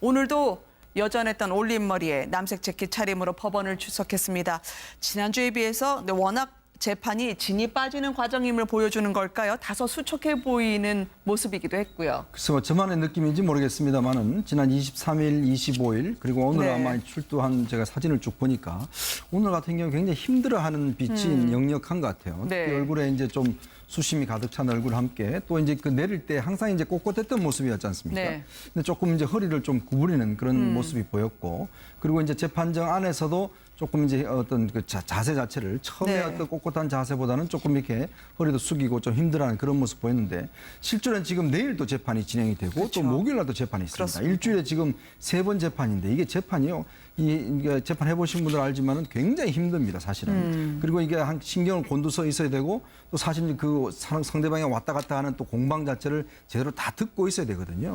오늘도 여전했던 올림머리에 남색 재킷 차림으로 법원을 출석했습니다. 지난주에 비해서 워낙 재판이 진이 빠지는 과정임을 보여주는 걸까요? 다소 수척해 보이는 모습이기도 했고요. 글쎄 저만의 느낌인지 모르겠습니다만은 지난 23일, 25일 그리고 오늘 아마 출두한 제가 사진을 쭉 보니까 오늘 같은 경우 굉장히 힘들어하는 빛이 역력한 것 같아요. 특히 얼굴에 이제 좀 수심이 가득 찬 얼굴과 함께 또 이제 그 내릴 때 항상 이제 꼿꼿했던 모습이었지 않습니까? 근데 조금 이제 허리를 좀 구부리는 그런 모습이 보였고 그리고 이제 재판정 안에서도 조금 이제 어떤 그 자세 자체를 처음에 어떤 꼿꼿한 자세보다는 조금 이렇게 허리도 숙이고 좀 힘들어하는 그런 모습 보였는데 실제로는 지금 내일도 재판이 진행이 되고 또 목요일 날도 재판이 있습니다. 그렇습니다. 일주일에 지금 3번 재판인데 이게 재판이요. 이게 재판 해보신 분들 알지만은 굉장히 힘듭니다, 사실은. 그리고 이게 한 신경을 곤두서 있어야 되고 또 사실 그 상대방이 왔다 갔다 하는 또 공방 자체를 제대로 다 듣고 있어야 되거든요.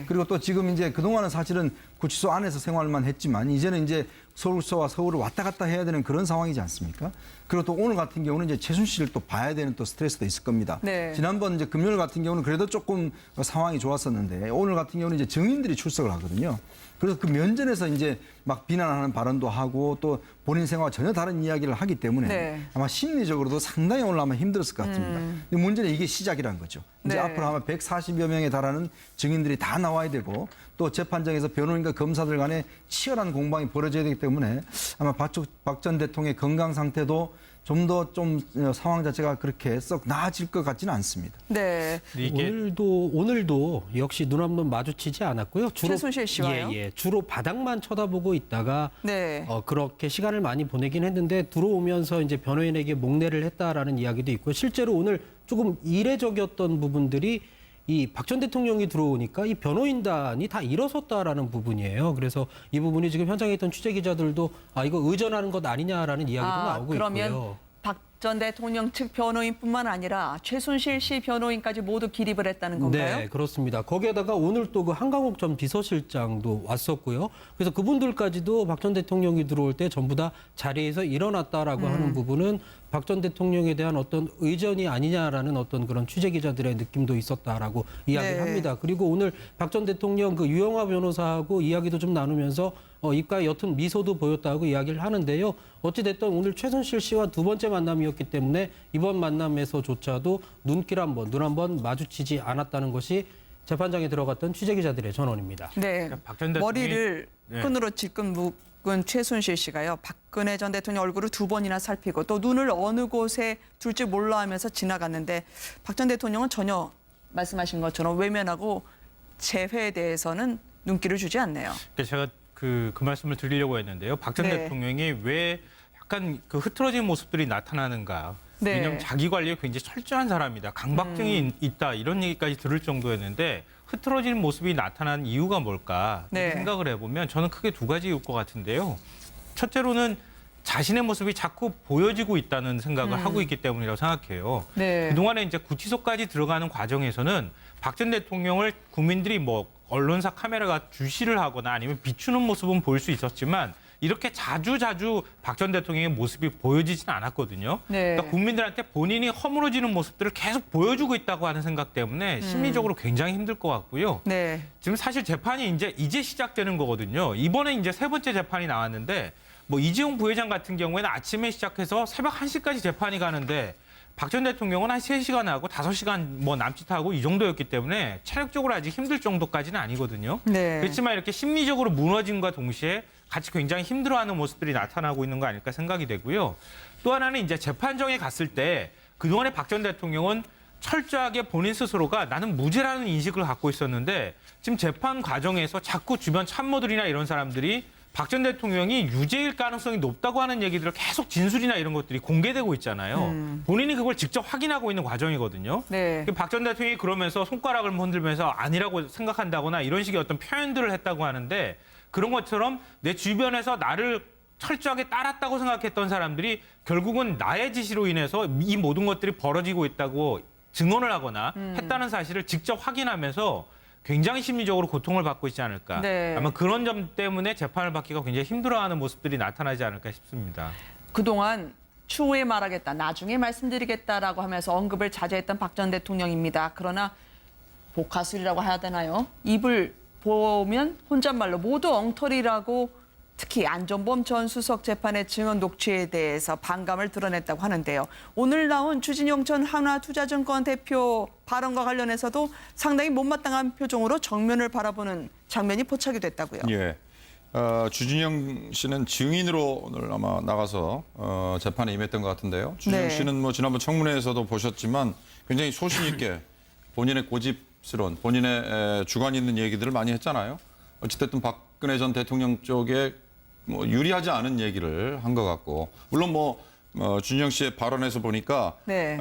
그리고 또 지금 이제 그동안은 사실은 구치소 안에서 생활만 했지만 이제는 이제 서울서와 서울을 왔다 갔다 해야 되는 그런 상황이지 않습니까? 그리고 또 오늘 같은 경우는 이제 최순실을 또 봐야 되는 또 스트레스도 있을 겁니다. 지난번 이제 금요일 같은 경우는 그래도 조금 상황이 좋았었는데 오늘 같은 경우는 이제 증인들이 출석을 하거든요. 그래서 그 면전에서 이제 막 비난하는 발언도 하고 또 본인 생활과 전혀 다른 이야기를 하기 때문에 아마 심리적으로도 상당히 오늘 아마 힘들었을 것 같습니다. 근데 문제는 이게 시작이라는 거죠. 이제 앞으로 아마 140여 명에 달하는 증인들이 다 나와야 되고 또 재판장에서 변호인과 검사들 간에 치열한 공방이 벌어져야 되기 때문에 아마 박 전 대통령의 건강 상태도 좀 더 좀 상황 자체가 그렇게 썩 나아질 것 같지는 않습니다. 오늘도 역시 눈 한 번 마주치지 않았고요. 최순실 씨와요? 주로 바닥만 쳐다보고 있다가 그렇게 시간을 많이 보내긴 했는데 들어오면서 이제 변호인에게 목례를 했다라는 이야기도 있고요. 실제로 오늘 조금 이례적이었던 부분들이 이 박 전 대통령이 들어오니까 이 변호인단이 다 일어섰다라는 부분이에요. 그래서 이 부분이 지금 현장에 있던 취재 기자들도 이거 의전하는 것 아니냐라는 이야기도 나오고 그러면 있고요. 박 전 대통령 측 변호인뿐만 아니라 최순실 씨 변호인까지 모두 기립을 했다는 건가요? 네, 그렇습니다. 거기에다가 오늘 또 그 한강욱 전 비서실장도 왔었고요. 그래서 그분들까지도 박 전 대통령이 들어올 때 전부 다 자리에서 일어났다라고 하는 부분은 박 전 대통령에 대한 어떤 의전이 아니냐라는 어떤 그런 취재 기자들의 느낌도 있었다라고 이야기를 합니다. 그리고 오늘 박 전 대통령 그 유영하 변호사하고 이야기도 좀 나누면서 입가에 옅은 미소도 보였다고 이야기를 하는데요. 어찌됐든 오늘 최순실 씨와 두 번째 만남이었기 때문에 이번 만남에서조차도 눈 한 번 마주치지 않았다는 것이 재판장에 들어갔던 취재기자들의 전언입니다. 그러니까 박 전 대통령이 머리를 끈으로 질끈 묶은 최순실 씨가요. 박근혜 전 대통령 얼굴을 2번이나 살피고 또 눈을 어느 곳에 둘지 몰라 하면서 지나갔는데 박 전 대통령은 전혀 말씀하신 것처럼 외면하고 재회에 대해서는 눈길을 주지 않네요. 제가 그 말씀을 드리려고 했는데요. 박 전 대통령이 왜 약간 그 흐트러진 모습들이 나타나는가. 왜냐하면 자기 관리에 굉장히 철저한 사람이다. 강박증이 있다. 이런 얘기까지 들을 정도였는데 흐트러지는 모습이 나타난 이유가 뭘까 생각을 해보면 저는 크게 2가지일 것 같은데요. 첫째로는 자신의 모습이 자꾸 보여지고 있다는 생각을 하고 있기 때문이라고 생각해요. 그동안에 이제 구치소까지 들어가는 과정에서는 박 전 대통령을 국민들이 언론사 카메라가 주시를 하거나 아니면 비추는 모습은 볼 수 있었지만 이렇게 자주 박 전 대통령의 모습이 보여지지는 않았거든요. 그러니까 국민들한테 본인이 허물어지는 모습들을 계속 보여주고 있다고 하는 생각 때문에 심리적으로 굉장히 힘들 것 같고요. 지금 사실 재판이 이제 시작되는 거거든요. 이번에 이제 3번째 재판이 나왔는데 이재용 부회장 같은 경우에는 아침에 시작해서 새벽 1시까지 재판이 가는데 박 전 대통령은 한 3시간 하고 5시간 남짓하고 이 정도였기 때문에 체력적으로 아직 힘들 정도까지는 아니거든요. 그렇지만 이렇게 심리적으로 무너짐과 동시에 같이 굉장히 힘들어하는 모습들이 나타나고 있는 거 아닐까 생각이 되고요. 또 하나는 이제 재판정에 갔을 때 그동안에 박 전 대통령은 철저하게 본인 스스로가 나는 무죄라는 인식을 갖고 있었는데 지금 재판 과정에서 자꾸 주변 참모들이나 이런 사람들이 박 전 대통령이 유죄일 가능성이 높다고 하는 얘기들을 계속 진술이나 이런 것들이 공개되고 있잖아요. 본인이 그걸 직접 확인하고 있는 과정이거든요. 박 전 대통령이 그러면서 손가락을 흔들면서 아니라고 생각한다거나 이런 식의 어떤 표현들을 했다고 하는데 그런 것처럼 내 주변에서 나를 철저하게 따랐다고 생각했던 사람들이 결국은 나의 지시로 인해서 이 모든 것들이 벌어지고 있다고 증언을 하거나 했다는 사실을 직접 확인하면서 굉장히 심리적으로 고통을 받고 있지 않을까. 아마 그런 점 때문에 재판을 받기가 굉장히 힘들어하는 모습들이 나타나지 않을까 싶습니다. 그동안 추후에 말하겠다, 나중에 말씀드리겠다라고 하면서 언급을 자제했던 박 전 대통령입니다. 그러나 복화술이라고 해야 되나요? 입을 보면 혼잣말로 모두 엉터리라고 특히 안전범 전 수석 재판의 증언 녹취에 대해서 반감을 드러냈다고 하는데요. 오늘 나온 주진영 전 한화투자증권 대표 발언과 관련해서도 상당히 못마땅한 표정으로 정면을 바라보는 장면이 포착이 됐다고요. 예. 주진영 씨는 증인으로 오늘 아마 나가서 재판에 임했던 것 같은데요. 주진영 네. 씨는 뭐 지난번 청문회에서도 보셨지만 굉장히 소신 있게 본인의 고집스러운 본인의 주관 있는 얘기들을 많이 했잖아요. 어찌됐든 박근혜 전 대통령 쪽에 뭐 유리하지 않은 얘기를 한 것 같고 물론 주진영 씨의 발언에서 보니까 네.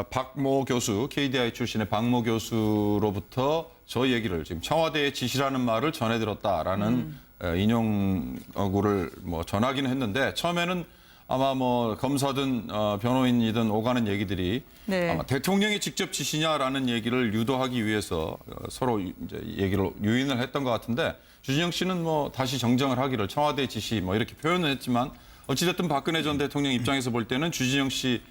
박모 교수 KDI 출신의 박모 교수로부터 저 얘기를 지금 청와대의 지시라는 말을 전해 들었다라는 인용구를 전하기는 했는데 처음에는 아마 검사든 변호인이든 오가는 얘기들이 네. 아마 대통령이 직접 지시냐라는 얘기를 유도하기 위해서 서로 이제 얘기를 유인을 했던 것 같은데 주진영 씨는 다시 정정을 하기를 청와대 지시 이렇게 표현을 했지만 어찌됐든 박근혜 전 대통령 입장에서 볼 때는 주진영 씨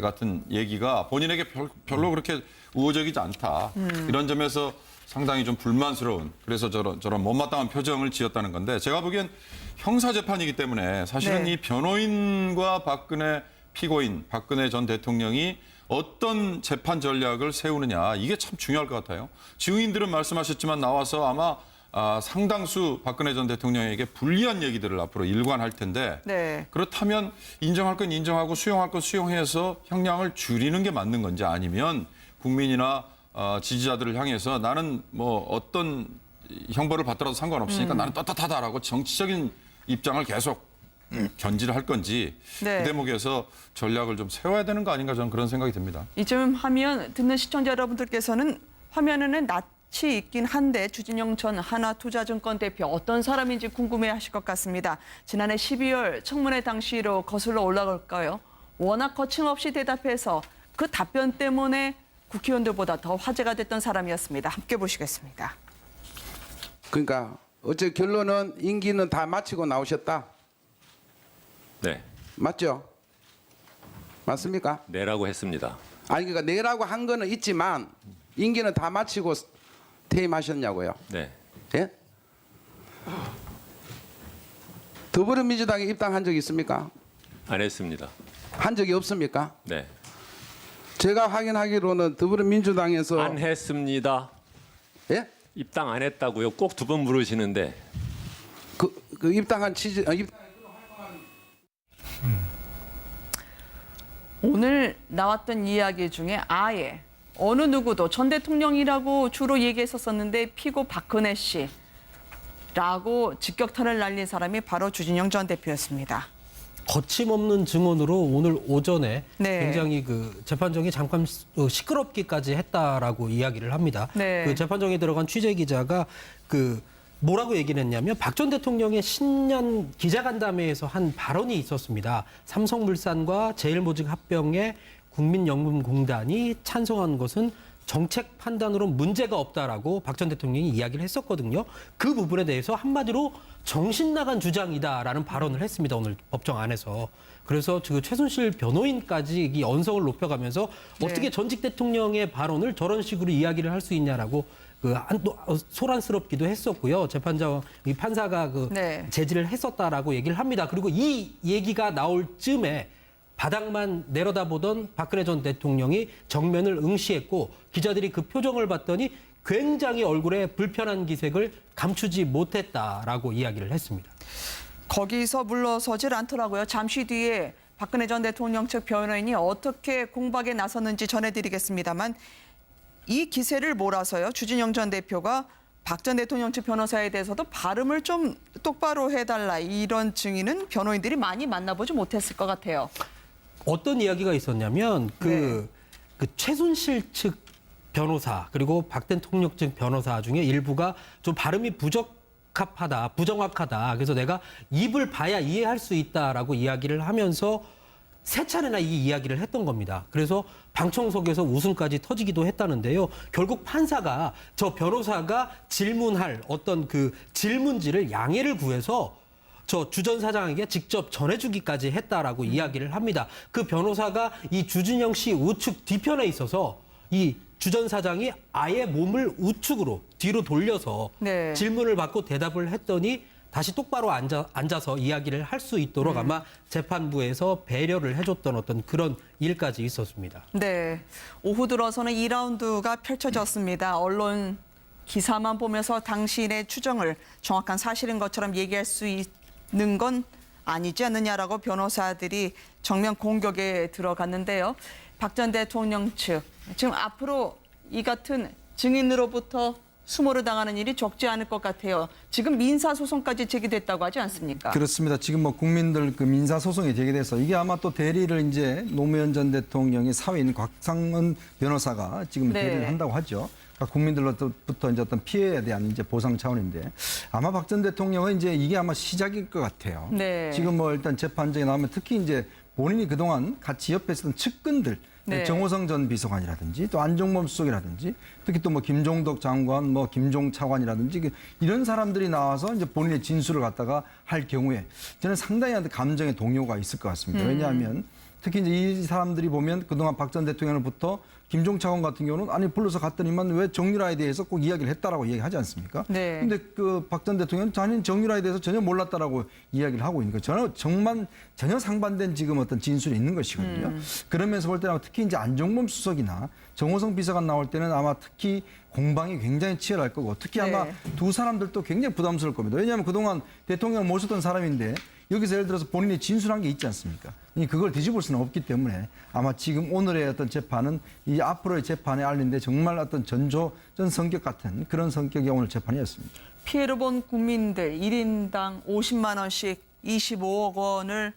같은 얘기가 본인에게 별로 그렇게 우호적이지 않다. 이런 점에서 상당히 좀 불만스러운 그래서 저런 못마땅한 표정을 지었다는 건데 제가 보기엔 형사재판이기 때문에 사실은 네. 이 변호인과 박근혜 피고인, 박근혜 전 대통령이 어떤 재판 전략을 세우느냐 이게 참 중요할 것 같아요. 증인들은 말씀하셨지만 나와서 아마 상당수 박근혜 전 대통령에게 불리한 얘기들을 앞으로 일관할 텐데 네. 그렇다면 인정할 건 인정하고 수용할 건 수용해서 형량을 줄이는 게 맞는 건지 아니면 국민이나 지지자들을 향해서 나는 어떤 형벌을 받더라도 상관없으니까 나는 떳떳하다라고 정치적인 입장을 계속 견지를 할 건지 네. 그 대목에서 전략을 좀 세워야 되는 거 아닌가 저는 그런 생각이 듭니다. 이쯤 하면 듣는 시청자 여러분들께서는 화면에는 낯이 있긴 한데 주진영 전 한화투자증권 대표 어떤 사람인지 궁금해하실 것 같습니다. 지난해 12월 청문회 당시로 거슬러 올라갈까요? 워낙 거침없이 대답해서 그 답변 때문에 국회의원들보다 더 화제가 됐던 사람이었습니다. 함께 보시겠습니다. 그러니까 어째 결론은 임기는 다 마치고 나오셨다. 네, 맞죠? 맞습니까? 내라고 했습니다. 아니 그러니까 내라고 한 거는 있지만 임기는 다 마치고 퇴임하셨냐고요. 네, 예? 더불어민주당에 입당한 적이 있습니까? 안 했습니다. 한 적이 없습니까? 네, 제가 확인하기로는 더불어민주당에서 안 했습니다. 예? 입당 안 했다고요? 꼭 두 번 물으시는데 그 입당한 취지 오늘 나왔던 이야기 중에 아예 어느 누구도 전 대통령이라고 주로 얘기했었었는데 피고 박근혜 씨라고 직격탄을 날린 사람이 바로 주진영 전 대표였습니다. 거침없는 증언으로 오늘 오전에 네. 굉장히 그 재판정이 잠깐 시끄럽기까지 했다라고 이야기를 합니다. 네. 그 재판정에 들어간 취재 기자가 뭐라고 얘기를 했냐면 박 전 대통령의 신년 기자간담회에서 한 발언이 있었습니다. 삼성물산과 제일모직 합병에 국민연금공단이 찬성한 것은 정책 판단으로 문제가 없다라고 박 전 대통령이 이야기를 했었거든요. 그 부분에 대해서 한마디로 정신 나간 주장이다라는 발언을 했습니다. 오늘 법정 안에서. 그래서 최순실 변호인까지 이 언성을 높여가면서 네. 어떻게 전직 대통령의 발언을 저런 식으로 이야기를 할 수 있냐라고 소란스럽기도 했었고요. 이 판사가 네. 제지를 했었다라고 얘기를 합니다. 그리고 이 얘기가 나올 즈음에 바닥만 내려다보던 박근혜 전 대통령이 정면을 응시했고 기자들이 그 표정을 봤더니 굉장히 얼굴에 불편한 기색을 감추지 못했다라고 이야기를 했습니다. 거기서 물러서질 않더라고요. 잠시 뒤에 박근혜 전 대통령 측 변호인이 어떻게 공박에 나섰는지 전해드리겠습니다만 이 기세를 몰아서요. 주진영 전 대표가 박 전 대통령 측 변호사에 대해서도 발음을 좀 똑바로 해달라 이런 증인은 변호인들이 많이 만나보지 못했을 것 같아요. 어떤 이야기가 있었냐면 그 최순실 측 변호사 그리고 박 대통령 측 변호사 중에 일부가 좀 발음이 부정확하다. 그래서 내가 입을 봐야 이해할 수 있다라고 이야기를 하면서 세 차례나 이 이야기를 했던 겁니다. 그래서 방청석에서 웃음까지 터지기도 했다는데요. 결국 판사가 저 변호사가 질문할 어떤 그 질문지를 양해를 구해서 저 주 전 사장에게 직접 전해주기까지 했다라고 이야기를 합니다. 그 변호사가 이 주진영 씨 우측 뒤편에 있어서 이 주 전 사장이 아예 몸을 우측으로 뒤로 돌려서 네. 질문을 받고 대답을 했더니 다시 똑바로 앉아서 이야기를 할 수 있도록 아마 재판부에서 배려를 해줬던 어떤 그런 일까지 있었습니다. 네. 오후 들어서는 2라운드가 펼쳐졌습니다. 언론 기사만 보면서 당신의 추정을 정확한 사실인 것처럼 얘기할 수 있는 건 아니지 않느냐라고 변호사들이 정면 공격에 들어갔는데요. 박 전 대통령 측, 지금 앞으로 이 같은 증인으로부터 수모를 당하는 일이 적지 않을 것 같아요. 지금 민사소송까지 제기됐다고 하지 않습니까? 그렇습니다. 지금 뭐 국민들 그 민사 소송이 제기돼서 이게 아마 또 대리를 이제 노무현 전 대통령의 사위인 곽상은 변호사가 지금 네. 대리를 한다고 하죠. 그러니까 국민들로부터 이제 어떤 피해에 대한 이제 보상 차원인데 아마 박 전 대통령은 이제 이게 아마 시작일 것 같아요. 네. 지금 뭐 일단 재판정에 나오면 특히 이제 본인이 그동안 같이 옆에 있었던 측근들 네. 정호성 전 비서관이라든지 또 안종범 수석이라든지 특히 또 뭐 김종덕 장관, 뭐 김종 차관이라든지 이런 사람들이 나와서 이제 본인의 진술을 갖다가 할 경우에 저는 상당히 감정의 동요가 있을 것 같습니다. 왜냐하면 특히 이제 이 사람들이 보면 그동안 박 전 대통령으로부터 김종 차관 같은 경우는 아니 불러서 갔더니만 왜 정유라에 대해서 꼭 이야기를 했다라고 얘기하지 않습니까? 네. 근데 그 박 전 대통령은 자기는 정유라에 대해서 전혀 몰랐다라고 이야기를 하고 있는 거죠. 전혀 상반된 지금 어떤 진술이 있는 것이거든요. 그러면서 볼 때는 특히 이제 안종범 수석이나 정호성 비서관 나올 때는 아마 특히 공방이 굉장히 치열할 거고 특히 아마 네. 두 사람들도 굉장히 부담스러울 겁니다. 왜냐하면 그동안 대통령을 모셨던 사람인데 여기서 예를 들어서 본인이 진술한 게 있지 않습니까? 그걸 뒤집을 수는 없기 때문에 아마 지금 오늘의 어떤 재판은 이 앞으로의 재판에 알린데 정말 어떤 전조 성격 같은 그런 성격의 오늘 재판이었습니다. 피해를 본 국민들 1인당 50만 원씩 25억 원을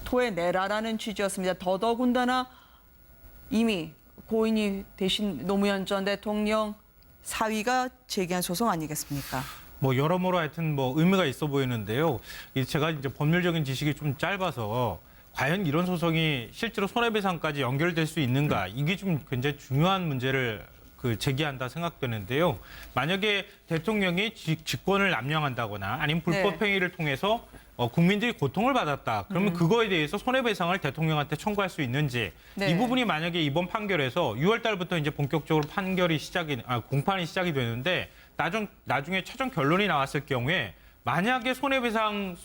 토해내라라는 취지였습니다. 더더군다나 이미 고인이 되신 노무현 전 대통령 사위가 제기한 소송 아니겠습니까? 뭐 여러모로 하여튼 뭐 의미가 있어 보이는데요. 제가 이제 법률적인 지식이 좀 짧아서 과연 이런 소송이 실제로 손해배상까지 연결될 수 있는가 이게 좀 굉장히 중요한 문제를 제기한다 생각되는데요. 만약에 대통령이 직권을 남용한다거나 아니면 불법 행위를 통해서 국민들이 고통을 받았다. 그러면 그거에 대해서 손해배상을 대통령한테 청구할 수 있는지 네. 이 부분이 만약에 이번 판결에서 6월 달부터 이제 본격적으로 공판이 시작이 되는데 나중에 최종 결론이 나왔을 경우에 만약에 손해배상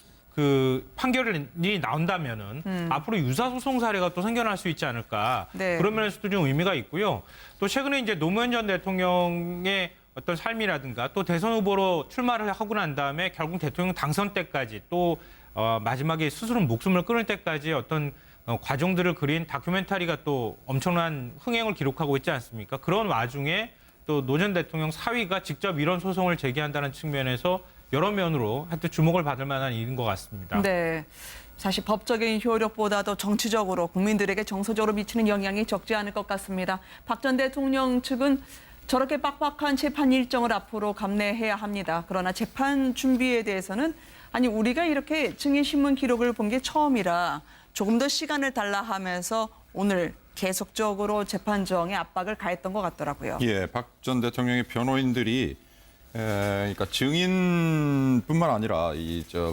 판결이 나온다면은 앞으로 유사소송 사례가 또 생겨날 수 있지 않을까. 네. 그런 면에서도 좀 의미가 있고요. 또 최근에 이제 노무현 전 대통령의 어떤 삶이라든가 또 대선 후보로 출마를 하고 난 다음에 결국 대통령 당선 때까지 또 마지막에 스스로 목숨을 끊을 때까지 어떤 과정들을 그린 다큐멘터리가 또 엄청난 흥행을 기록하고 있지 않습니까? 그런 와중에 또 노 전 대통령 사위가 직접 이런 소송을 제기한다는 측면에서 여러 면으로 하여튼 주목을 받을 만한 일인 것 같습니다. 네. 사실 법적인 효력보다도 정치적으로 국민들에게 정서적으로 미치는 영향이 적지 않을 것 같습니다. 박 전 대통령 측은 저렇게 빡빡한 재판 일정을 앞으로 감내해야 합니다. 그러나 재판 준비에 대해서는 아니 우리가 이렇게 증인신문 기록을 본 게 처음이라 조금 더 시간을 달라 하면서 오늘 계속적으로 재판정에 압박을 가했던 것 같더라고요. 예, 박 전 대통령의 변호인들이 그러니까 증인뿐만 아니라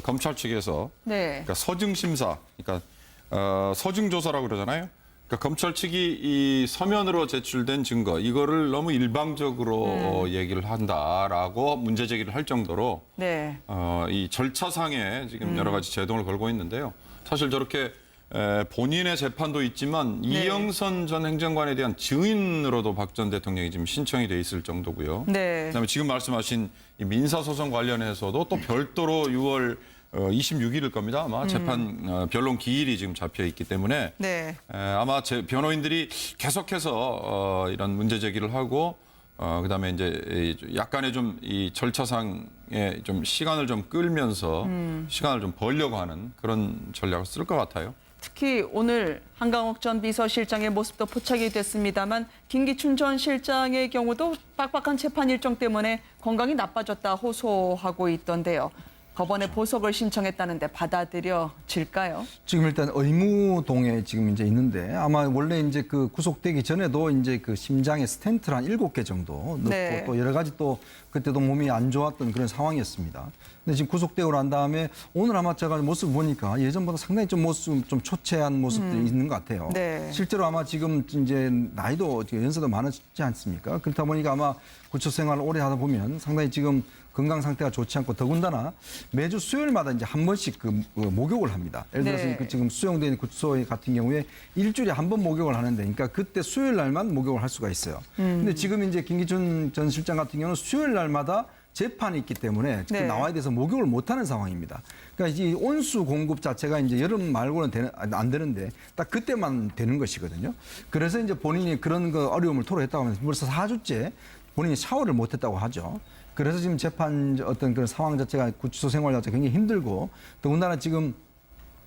검찰 측에서 네. 그러니까 서증 심사, 그러니까 서증 조사라고 그러잖아요. 그러니까 검찰 측이 이 서면으로 제출된 증거 이거를 너무 일방적으로 얘기를 한다라고 문제 제기를 할 정도로 네. 이 절차상에 지금 여러 가지 제동을 걸고 있는데요. 사실 저렇게 본인의 재판도 있지만 네. 이영선 전 행정관에 대한 증인으로도 박 전 대통령이 지금 신청이 돼 있을 정도고요. 네. 그다음에 지금 말씀하신 이 민사소송 관련해서도 또 별도로 6월 26일일 겁니다. 아마 재판 변론 기일이 지금 잡혀 있기 때문에 네. 아마 변호인들이 계속해서 이런 문제 제기를 하고 그다음에 이제 약간의 좀 이 절차상에 좀 시간을 좀 끌면서 시간을 좀 벌려고 하는 그런 전략을 쓸 것 같아요. 특히 오늘 한강욱 전 비서실장의 모습도 포착이 됐습니다만 김기춘 전 실장의 경우도 빡빡한 재판 일정 때문에 건강이 나빠졌다 호소하고 있던데요. 법원에 보석을 신청했다는데 받아들여질까요? 지금 일단 의무동에 지금 이제 있는데 아마 원래 이제 그 구속되기 전에도 이제 그 심장에 스텐트를 한 7개 정도 넣고 네. 또 여러 가지 또 그때도 몸이 안 좋았던 그런 상황이었습니다. 근데 지금 구속되고 난 다음에 오늘 아마 제가 모습 보니까 예전보다 상당히 좀 모습 좀 초췌한 모습들이 있는 것 같아요. 네. 실제로 아마 지금 이제 나이도 연세도 많으시지 않습니까? 그렇다 보니까 아마 구치 생활을 오래 하다 보면 상당히 지금 건강 상태가 좋지 않고 더군다나 매주 수요일마다 이제 한 번씩 그 목욕을 합니다. 예를 들어서 네. 그 지금 수용된 구치소 같은 경우에 일주일에 한 번 목욕을 하는데, 그러니까 그때 수요일 날만 목욕을 할 수가 있어요. 근데 지금 이제 김기춘 전 실장 같은 경우는 수요일 날마다 재판이 있기 때문에 네. 나와야 돼서 목욕을 못하는 상황입니다. 그러니까 이 온수 공급 자체가 이제 여름 말고는 안 되는데 딱 그때만 되는 것이거든요. 그래서 이제 본인이 그런 거 어려움을 토로했다고 하면서 벌써 4주째 본인이 샤워를 못했다고 하죠. 그래서 지금 재판 어떤 그런 상황 자체가 구치소 생활 자체가 굉장히 힘들고 더군다나 지금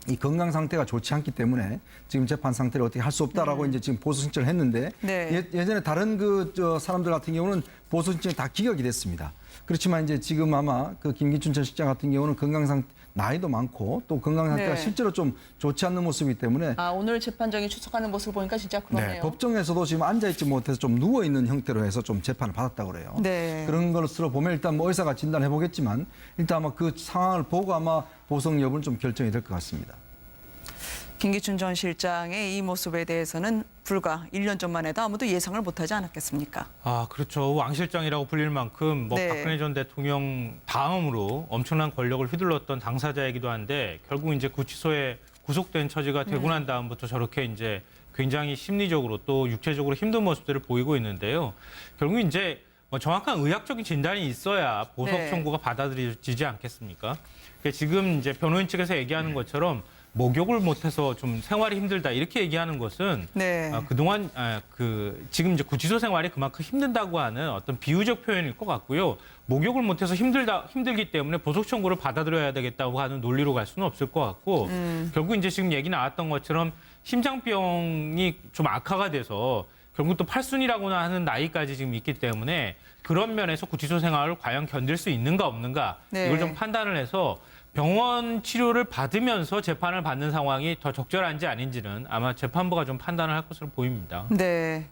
이 건강 상태가 좋지 않기 때문에 지금 재판 상태를 어떻게 할 수 없다라고 이제 지금 보수 신청을 했는데 네. 예전에 다른 저 사람들 같은 경우는 보수 신청이 다 기각이 됐습니다. 그렇지만 이제 지금 아마 그 김기춘 전 실장 같은 경우는 건강 상태 나이도 많고 또 건강 상태가 네. 실제로 좀 좋지 않는 모습이기 때문에 오늘 재판정에 출석하는 모습을 보니까 진짜 그러네요. 네, 법정에서도 지금 앉아있지 못해서 좀 누워있는 형태로 해서 좀 재판을 받았다고 그래요. 네. 그런 것으로 보면 일단 뭐 의사가 진단해 보겠지만 일단 아마 그 상황을 보고 아마 보석 여부는 좀 결정이 될 것 같습니다. 김기춘 전 실장의 이 모습에 대해서는 불과 1년 전만 해도 아무도 예상을 못하지 않았겠습니까? 그렇죠. 왕 실장이라고 불릴 만큼 네. 박근혜 전 대통령 다음으로 엄청난 권력을 휘둘렀던 당사자이기도 한데 결국 이제 구치소에 구속된 처지가 되고 난 다음부터 저렇게 이제 굉장히 심리적으로 또 육체적으로 힘든 모습들을 보이고 있는데요. 결국 이제 뭐 정확한 의학적인 진단이 있어야 보석 네. 청구가 받아들여지지 않겠습니까? 그러니까 지금 이제 변호인 측에서 얘기하는 것처럼 목욕을 못해서 좀 생활이 힘들다 이렇게 얘기하는 것은 네. 그동안 지금 이제 구치소 생활이 그만큼 힘든다고 하는 어떤 비유적 표현일 것 같고요. 목욕을 못해서 힘들기 때문에 보석 청구를 받아들여야 되겠다고 하는 논리로 갈 수는 없을 것 같고 결국 이제 지금 얘기 나왔던 것처럼 심장병이 좀 악화가 돼서 결국 또 팔순이라고나 하는 나이까지 지금 있기 때문에 그런 면에서 구치소 생활을 과연 견딜 수 있는가 없는가 네. 이걸 좀 판단을 해서 병원 치료를 받으면서 재판을 받는 상황이 더 적절한지 아닌지는 아마 재판부가 좀 판단을 할 것으로 보입니다. 네.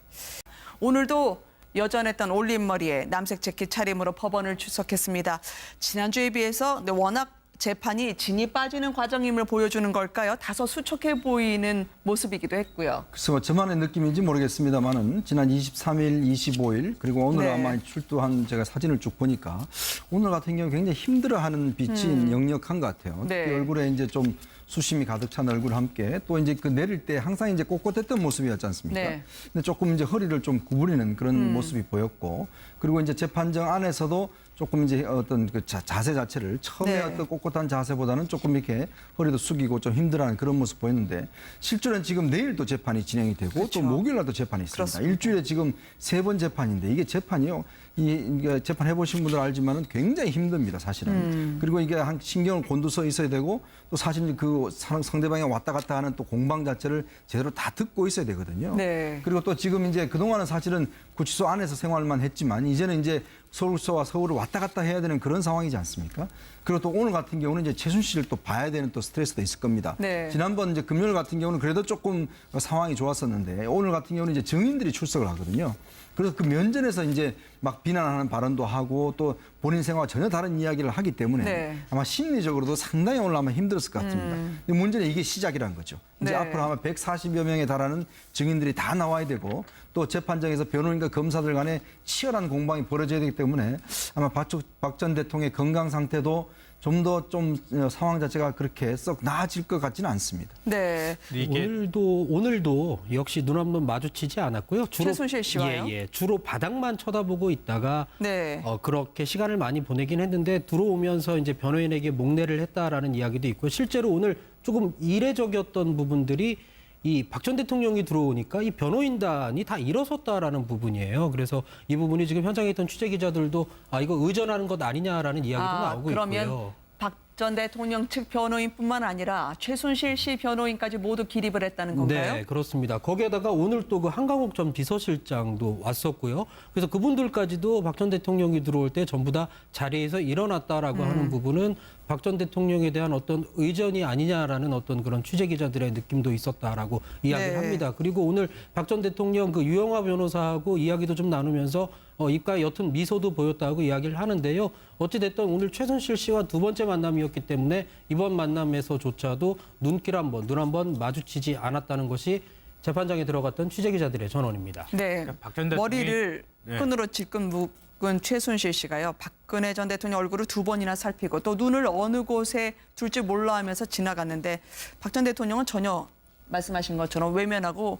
오늘도 여전했던 올림머리에 남색 재킷 차림으로 법원을 출석했습니다. 지난주에 비해서 워낙 재판이 진이 빠지는 과정임을 보여주는 걸까요? 다소 수척해 보이는 모습이기도 했고요. 글쎄 뭐 저만의 느낌인지 모르겠습니다만은 지난 23일, 25일 그리고 오늘 네. 아마 출두한 제가 사진을 쭉 보니까 오늘 같은 경우 굉장히 힘들어하는 빛이 역력한 것 같아요. 네. 특히 얼굴에 이제 좀 수심이 가득 찬 얼굴과 함께 또 이제 그 내릴 때 항상 이제 꼿꼿했던 모습이었지 않습니까? 네. 근데 조금 이제 허리를 좀 구부리는 그런 모습이 보였고 그리고 이제 재판정 안에서도 조금 이제 어떤 그 자세 자체를 처음에 네. 어떤 꼿꼿한 자세보다는 조금 이렇게 허리도 숙이고 좀 힘들어하는 그런 모습 보였는데 실제로는 지금 내일도 재판이 진행이 되고 그렇죠. 또 목요일 날도 재판이 있습니다. 그렇습니다. 일주일에 지금 3번 재판인데 이게 재판이요. 이게 재판 해보신 분들 알지만은 굉장히 힘듭니다, 사실은. 그리고 이게 한 신경을 곤두서 있어야 되고 또 사실 그 상대방이 왔다 갔다 하는 또 공방 자체를 제대로 다 듣고 있어야 되거든요. 네. 그리고 또 지금 이제 그동안은 사실은 구치소 안에서 생활만 했지만 이제는 이제 서울서와 서울을 왔다 갔다 해야 되는 그런 상황이지 않습니까? 그리고 또 오늘 같은 경우는 이제 최순실을 또 봐야 되는 또 스트레스도 있을 겁니다. 네. 지난번 이제 금요일 같은 경우는 그래도 조금 상황이 좋았었는데 오늘 같은 경우는 이제 증인들이 출석을 하거든요. 그래서 그 면전에서 이제 막 비난하는 발언도 하고 또 본인 생활과 전혀 다른 이야기를 하기 때문에 네. 아마 심리적으로도 상당히 오늘 아마 힘들었을 것 같습니다. 근데 문제는 이게 시작이라는 거죠. 이제 네. 앞으로 아마 140여 명에 달하는 증인들이 다 나와야 되고 또 재판장에서 변호인과 검사들 간에 치열한 공방이 벌어져야 되기 때문에 아마 박 전 대통령의 건강 상태도 좀 더 좀 상황 자체가 그렇게 썩 나아질 것 같지는 않습니다. 네. 이게 오늘도 역시 눈 한번 마주치지 않았고요. 최순실 씨와요? 예, 주로 바닥만 쳐다보고 있다가 네. 그렇게 시간을 많이 보내긴 했는데 들어오면서 이제 변호인에게 목례를 했다라는 이야기도 있고 실제로 오늘 조금 이례적이었던 부분들이 이 박 전 대통령이 들어오니까 이 변호인단이 다 일어섰다라는 부분이에요. 그래서 이 부분이 지금 현장에 있던 취재 기자들도 이거 의전하는 것 아니냐라는 이야기도 나오고 그러면 있고요. 박 전 대통령 측 변호인뿐만 아니라 최순실 씨 변호인까지 모두 기립을 했다는 건가요? 네, 그렇습니다. 거기에다가 오늘 또 그 한강욱 전 비서실장도 왔었고요. 그래서 그분들까지도 박 전 대통령이 들어올 때 전부 다 자리에서 일어났다라고 하는 부분은 박 전 대통령에 대한 어떤 의전이 아니냐라는 어떤 그런 취재 기자들의 느낌도 있었다라고 이야기를 네. 합니다. 그리고 오늘 박 전 대통령 그 유영하 변호사하고 이야기도 좀 나누면서 입가에 옅은 미소도 보였다고 이야기를 하는데요. 어찌됐든 오늘 최순실 씨와 두 번째 만남이었기 때문에 이번 만남에서조차도 눈 한 번 마주치지 않았다는 것이 재판장에 들어갔던 취재 기자들의 전언입니다. 네. 박전 대통령이- 머리를 네. 끈으로 질끈 묶은 최순실 씨가요. 박근혜 전 대통령 얼굴을 두 번이나 살피고 또 눈을 어느 곳에 둘지 몰라 하면서 지나갔는데 박 전 대통령은 전혀 말씀하신 것처럼 외면하고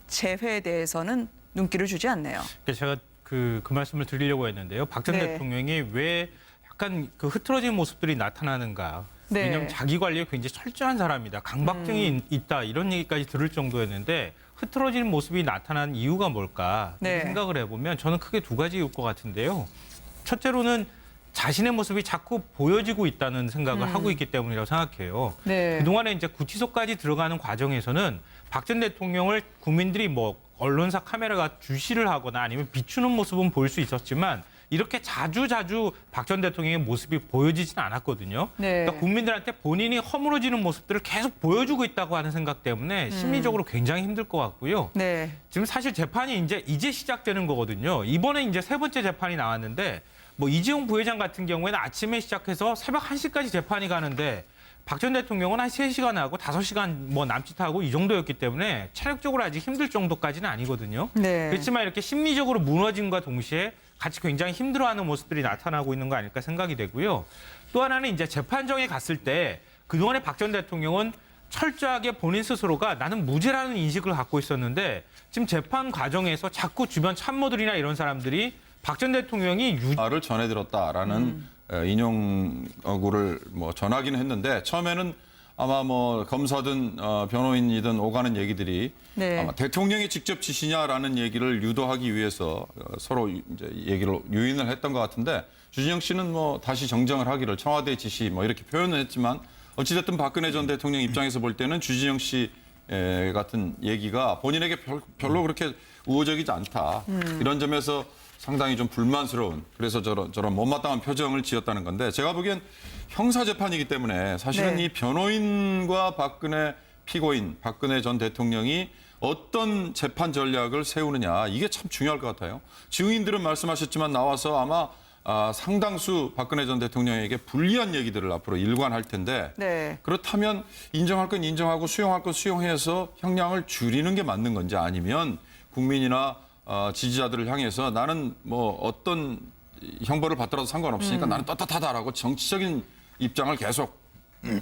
재회에 대해서는 눈길을 주지 않네요. 제가 그 말씀을 드리려고 했는데요. 박 전 네. 대통령이 왜 약간 그 흐트러진 모습들이 나타나는가. 네. 왜냐하면 자기 관리에 굉장히 철저한 사람이다. 강박증이 있다. 이런 얘기까지 들을 정도였는데 흐트러지는 모습이 나타난 이유가 뭘까 네. 생각을 해보면 저는 크게 두 가지일 것 같은데요. 첫째로는 자신의 모습이 자꾸 보여지고 있다는 생각을 하고 있기 때문이라고 생각해요. 네. 그동안에 이제 구치소까지 들어가는 과정에서는 박 전 대통령을 국민들이 뭐 언론사 카메라가 주시를 하거나 아니면 비추는 모습은 볼 수 있었지만 이렇게 자주 박 전 대통령의 모습이 보여지진 않았거든요. 네. 그러니까 국민들한테 본인이 허물어지는 모습들을 계속 보여주고 있다고 하는 생각 때문에 심리적으로 굉장히 힘들 것 같고요. 네. 지금 사실 재판이 이제 시작되는 거거든요. 이번에 이제 세 번째 재판이 나왔는데 뭐 이재용 부회장 같은 경우에는 아침에 시작해서 새벽 1시까지 재판이 가는데 박 전 대통령은 한 3시간 하고 5시간 뭐 남짓하고 이 정도였기 때문에 체력적으로 아직 힘들 정도까지는 아니거든요. 네. 그렇지만 이렇게 심리적으로 무너짐과 동시에 같이 굉장히 힘들어하는 모습들이 나타나고 있는 거 아닐까 생각이 되고요. 또 하나는 이제 재판정에 갔을 때 그동안에 박 전 대통령은 철저하게 본인 스스로가 나는 무죄라는 인식을 갖고 있었는데 지금 재판 과정에서 자꾸 주변 참모들이나 이런 사람들이 박 전 대통령이 말을 전해들었다라는 인용구를 뭐 전하기는 했는데 처음에는 아마 뭐 검사든 변호인이든 오가는 얘기들이 네. 아마 대통령이 직접 지시냐라는 얘기를 유도하기 위해서 서로 이제 얘기를 유인을 했던 것 같은데 주진영 씨는 뭐 다시 정정을 하기를 청와대 지시 뭐 이렇게 표현을 했지만 어찌됐든 박근혜 전 대통령 입장에서 볼 때는 주진영 씨 같은 얘기가 본인에게 별로 그렇게 우호적이지 않다. 이런 점에서 상당히 좀 불만스러운 그래서 저런 못마땅한 표정을 지었다는 건데 제가 보기엔 형사재판이기 때문에 사실은 네. 이 변호인과 박근혜 피고인 박근혜 전 대통령이 어떤 재판 전략을 세우느냐 이게 참 중요할 것 같아요. 증인들은 말씀하셨지만 나와서 아마 상당수 박근혜 전 대통령에게 불리한 얘기들을 앞으로 일관할 텐데 네. 그렇다면 인정할 건 인정하고 수용할 건 수용해서 형량을 줄이는 게 맞는 건지 아니면 국민이나 지지자들을 향해서 나는 뭐 어떤 형벌을 받더라도 상관없으니까 나는 떳떳하다라고 정치적인 입장을 계속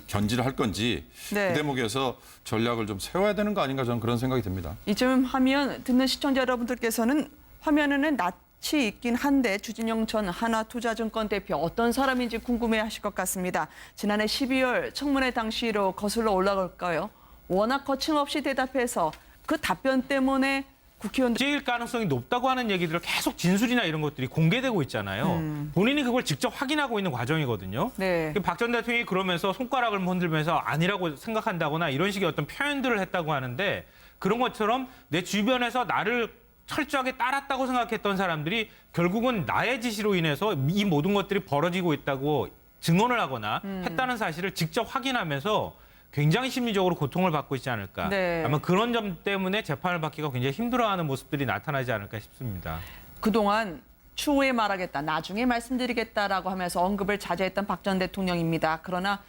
견지를 할 건지 네. 그 대목에서 전략을 좀 세워야 되는 거 아닌가 저는 그런 생각이 듭니다. 이쯤 하면 듣는 시청자 여러분들께서는 화면에는 낯이 있긴 한데 주진영 전 하나투자증권 대표 어떤 사람인지 궁금해하실 것 같습니다. 지난해 12월 청문회 당시로 거슬러 올라갈까요? 워낙 거침없이 대답해서 그 답변 때문에 국회의원들 무죄일 가능성이 높다고 하는 얘기들을 계속 진술이나 이런 것들이 공개되고 있잖아요. 본인이 그걸 직접 확인하고 있는 과정이거든요. 네. 박 전 대통령이 그러면서 손가락을 흔들면서 아니라고 생각한다거나 이런 식의 어떤 표현들을 했다고 하는데 그런 것처럼 내 주변에서 나를 철저하게 따랐다고 생각했던 사람들이 결국은 나의 지시로 인해서 이 모든 것들이 벌어지고 있다고 증언을 하거나 했다는 사실을 직접 확인하면서 굉장히 심리적으로 고통을 받고 있지 않을까. 네. 아마 그런 점 때문에 재판을 받기가 굉장히 힘들어하는 모습들이 나타나지 않을까 싶습니다. 그동안 추후에 말하겠다, 나중에 말씀드리겠다라고 하면서 언급을 자제했던 박 전 대통령입니다. 그러나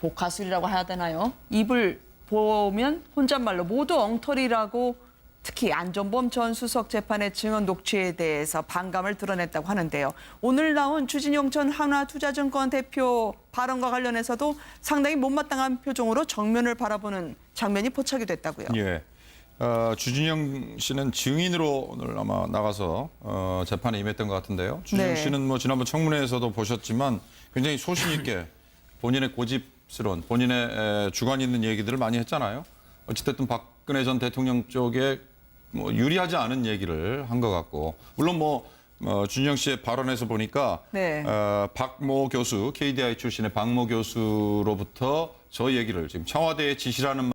복화술이라고 해야 되나요? 입을 보면 혼잣말로 모두 엉터리라고 특히 안전범 전 수석 재판의 증언 녹취에 대해서 반감을 드러냈다고 하는데요. 오늘 나온 주진영 전 한화투자증권 대표 발언과 관련해서도 상당히 못마땅한 표정으로 정면을 바라보는 장면이 포착이 됐다고요. 예. 주진영 씨는 증인으로 오늘 아마 나가서 재판에 임했던 것 같은데요. 주진영 네. 씨는 뭐 지난번 청문회에서도 보셨지만 굉장히 소신 있게 본인의 고집스러운 본인의 주관 있는 얘기들을 많이 했잖아요. 어찌됐든 박근혜 전 대통령 쪽에 뭐 유리하지 않은 얘기를 한 것 같고 물론 뭐 준영 씨의 발언에서 보니까 네. 박모 교수, KDI 출신의 박모 교수로부터 저 얘기를 지금 청와대의 지시라는